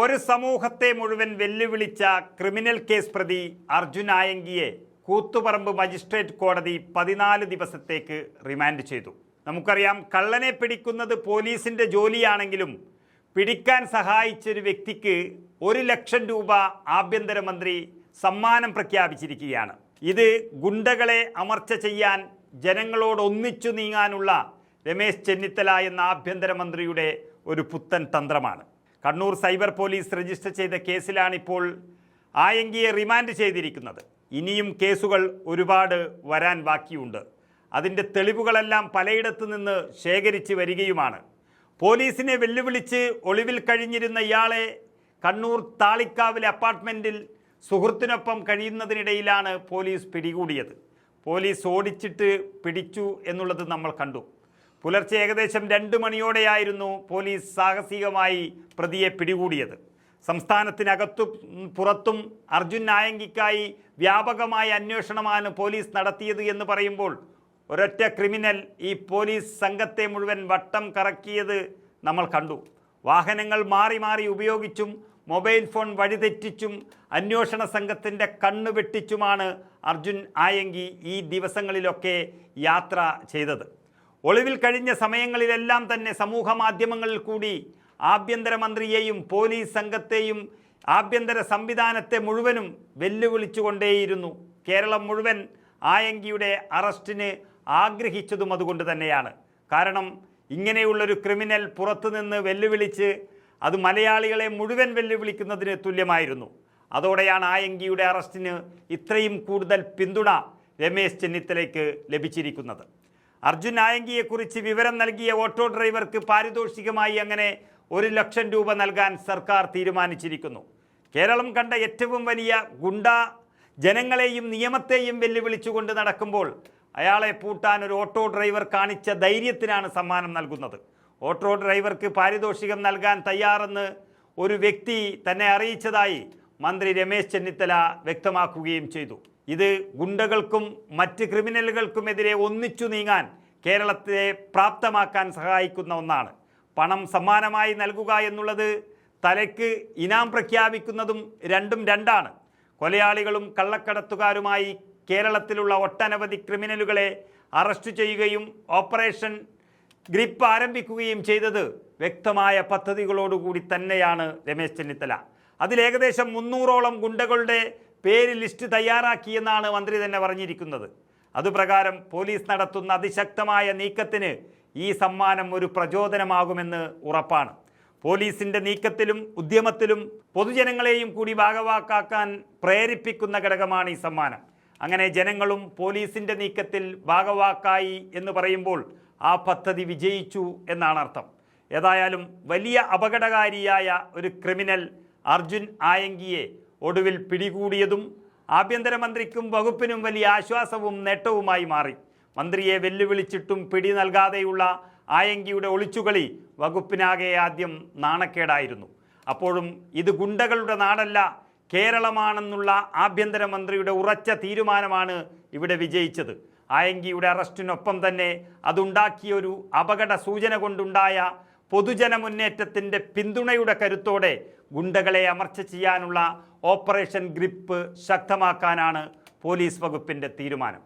ഒരു സമൂഹത്തെ മുഴുവൻ വെല്ലുവിളിച്ച ക്രിമിനൽ കേസ് പ്രതി അർജുൻ ആയങ്കിയെ കൂത്തുപറമ്പ് മജിസ്ട്രേറ്റ് കോടതി 14 ദിവസത്തേക്ക് റിമാൻഡ് ചെയ്തു. നമുക്കറിയാം, കള്ളനെ പിടിക്കുന്നത് പോലീസിൻ്റെ ജോലിയാണെങ്കിലും പിടിക്കാൻ സഹായിച്ചൊരു വ്യക്തിക്ക് 1 ലക്ഷം രൂപ ആഭ്യന്തരമന്ത്രി സമ്മാനം പ്രഖ്യാപിച്ചിരിക്കുകയാണ്. ഇത് ഗുണ്ടകളെ അമർച്ച ചെയ്യാൻ ജനങ്ങളോട് ഒന്നിച്ചു നീങ്ങാനുള്ള രമേശ് ചെന്നിത്തല എന്ന ആഭ്യന്തരമന്ത്രിയുടെ ഒരു പുത്തൻ തന്ത്രമാണ്. കണ്ണൂർ സൈബർ പോലീസ് രജിസ്റ്റർ ചെയ്ത കേസിലാണിപ്പോൾ ആയങ്കിയെ റിമാൻഡ് ചെയ്തിരിക്കുന്നത്. ഇനിയും കേസുകൾ ഒരുപാട് വരാൻ ബാക്കിയുണ്ട്. അതിൻ്റെ തെളിവുകളെല്ലാം പലയിടത്തു നിന്ന് ശേഖരിച്ച് വരികയുമാണ്. പോലീസിനെ വെല്ലുവിളിച്ച് ഒളിവിൽ കഴിഞ്ഞിരുന്ന ഇയാളെ കണ്ണൂർ താളിക്കാവിലെ അപ്പാർട്ട്മെൻറ്റിൽ സുഹൃത്തിനൊപ്പം കഴിയുന്നതിനിടയിലാണ് പോലീസ് പിടികൂടിയത്. പോലീസ് ഓടിച്ചിട്ട് പിടിച്ചു എന്നുള്ളത് നമ്മൾ കണ്ടു. പുലർച്ചെ ഏകദേശം 2 മണിയോടെയായിരുന്നു പോലീസ് സാഹസികമായി പ്രതിയെ പിടികൂടിയത്. സംസ്ഥാനത്തിനകത്തും പുറത്തും അർജുൻ ആയങ്കിക്കായി വ്യാപകമായ അന്വേഷണമാണ് പോലീസ് നടത്തിയത് എന്ന് പറയുമ്പോൾ ഒരൊറ്റ ക്രിമിനൽ ഈ പോലീസ് സംഘത്തെ മുഴുവൻ വട്ടം കറക്കിയത് നമ്മൾ കണ്ടു. വാഹനങ്ങൾ മാറി മാറി ഉപയോഗിച്ചും മൊബൈൽ ഫോൺ വഴിതെറ്റിച്ചും അന്വേഷണ സംഘത്തിൻ്റെ കണ്ണ് വെട്ടിച്ചുമാണ് അർജുൻ ആയങ്കി ഈ ദിവസങ്ങളിലൊക്കെ യാത്ര ചെയ്തത്. ഒളിവിൽ കഴിഞ്ഞ സമയങ്ങളിലെല്ലാം തന്നെ സമൂഹ മാധ്യമങ്ങളിൽ കൂടി ആഭ്യന്തരമന്ത്രിയെയും പോലീസ് സംഘത്തെയും ആഭ്യന്തര സംവിധാനത്തെ മുഴുവനും വെല്ലുവിളിച്ചുകൊണ്ടേയിരുന്നു. കേരളം മുഴുവൻ ആയങ്കിയുടെ അറസ്റ്റിന് ആഗ്രഹിച്ചതും അതുകൊണ്ട് തന്നെയാണ്. കാരണം ഇങ്ങനെയുള്ളൊരു ക്രിമിനൽ പുറത്തുനിന്ന് വെല്ലുവിളിച്ച് അത് മലയാളികളെ മുഴുവൻ വെല്ലുവിളിക്കുന്നതിന് തുല്യമായിരുന്നു. അതോടെയാണ് ആയങ്കിയുടെ അറസ്റ്റിന് ഇത്രയും കൂടുതൽ പിന്തുണ രമേശ് ചെന്നിത്തലയ്ക്ക് ലഭിച്ചിരിക്കുന്നത്. അർജുൻ ആയങ്കിയെക്കുറിച്ച് വിവരം നൽകിയ ഓട്ടോ ഡ്രൈവർക്ക് പാരിതോഷികമായി അങ്ങനെ 1 ലക്ഷം രൂപ നൽകാൻ സർക്കാർ തീരുമാനിച്ചിരിക്കുന്നു. കേരളം കണ്ട ഏറ്റവും വലിയ ഗുണ്ട ജനങ്ങളെയും നിയമത്തെയും വെല്ലുവിളിച്ചുകൊണ്ട് നടക്കുമ്പോൾ അയാളെ പൂട്ടാൻ ഒരു ഓട്ടോ ഡ്രൈവർ കാണിച്ച ധൈര്യത്തിനാണ് സമ്മാനം നൽകുന്നത്. ഓട്ടോ ഡ്രൈവർക്ക് പാരിതോഷികം നൽകാൻ തയ്യാറെന്ന് ഒരു വ്യക്തി തന്നെ അറിയിച്ചതായി മന്ത്രി രമേശ് ചെന്നിത്തല വ്യക്തമാക്കുകയും ചെയ്തു. ഇത് ഗുണ്ടകൾക്കും മറ്റ് ക്രിമിനലുകൾക്കുമെതിരെ ഒന്നിച്ചു നീങ്ങാൻ കേരളത്തെ പ്രാപ്തമാക്കാൻ സഹായിക്കുന്ന ഒന്നാണ്. പണം സമ്മാനമായി നൽകുക എന്നുള്ളത് തലയ്ക്ക് ഇനാം പ്രഖ്യാപിക്കുന്നതും രണ്ടും രണ്ടാണ്. കൊലയാളികളും കള്ളക്കടത്തുകാരുമായി കേരളത്തിലുള്ള ഒട്ടനവധി ക്രിമിനലുകളെ അറസ്റ്റ് ചെയ്യുകയും ഓപ്പറേഷൻ ഗ്രിപ്പ് ആരംഭിക്കുകയും ചെയ്തത് വ്യക്തമായ പദ്ധതികളോടുകൂടി തന്നെയാണ് രമേശ് ചെന്നിത്തല. അതിലേകദേശം 300ഓളം ഗുണ്ടകളുടെ പേര് ലിസ്റ്റ് തയ്യാറാക്കിയെന്നാണ് മന്ത്രി തന്നെ പറഞ്ഞിരിക്കുന്നത്. അതുപ്രകാരം പോലീസ് നടത്തുന്ന അതിശക്തമായ നീക്കത്തിന് ഈ സമ്മാനം ഒരു പ്രചോദനമാകുമെന്ന് ഉറപ്പാണ്. പോലീസിൻ്റെ നീക്കത്തിലും ഉദ്യമത്തിലും പൊതുജനങ്ങളെയും കൂടി ഭാഗവാക്കാക്കാൻ പ്രേരിപ്പിക്കുന്ന ഘടകമാണ് ഈ സമ്മാനം. അങ്ങനെ ജനങ്ങളും പോലീസിൻ്റെ നീക്കത്തിൽ ഭാഗവാക്കായി എന്ന് പറയുമ്പോൾ ആ പദ്ധതി വിജയിച്ചു എന്നാണ് അർത്ഥം. ഏതായാലും വലിയ അപകടകാരിയായ ഒരു ക്രിമിനൽ അർജുൻ ആയങ്കിയെ ഒടുവിൽ പിടികൂടിയതും ആഭ്യന്തരമന്ത്രിക്കും വകുപ്പിനും വലിയ ആശ്വാസവും നേട്ടവുമായി മാറി. മന്ത്രിയെ വെല്ലുവിളിച്ചിട്ടും പിടി നൽകാതെയുള്ള ആയങ്കിയുടെ ഒളിച്ചുകളി വകുപ്പിനാകെ ആദ്യം നാണക്കേടായിരുന്നു. അപ്പോഴും ഇത് ഗുണ്ടകളുടെ നാടല്ല, കേരളമാണെന്നുള്ള ആഭ്യന്തരമന്ത്രിയുടെ ഉറച്ച തീരുമാനമാണ് ഇവിടെ വിജയിച്ചത്. ആയങ്കിയുടെ അറസ്റ്റിനൊപ്പം തന്നെ അതുണ്ടാക്കിയൊരു അപകട സൂചന കൊണ്ടുണ്ടായ പൊതുജന മുന്നേറ്റത്തിൻ്റെ പിന്തുണയുടെ കരുത്തോടെ ഗുണ്ടകളെ അമർച്ച ചെയ്യാനുള്ള ഓപ്പറേഷൻ ഗ്രിപ്പ് ശക്തമാക്കാനാണ് പോലീസ് വകുപ്പിൻ്റെ തീരുമാനം.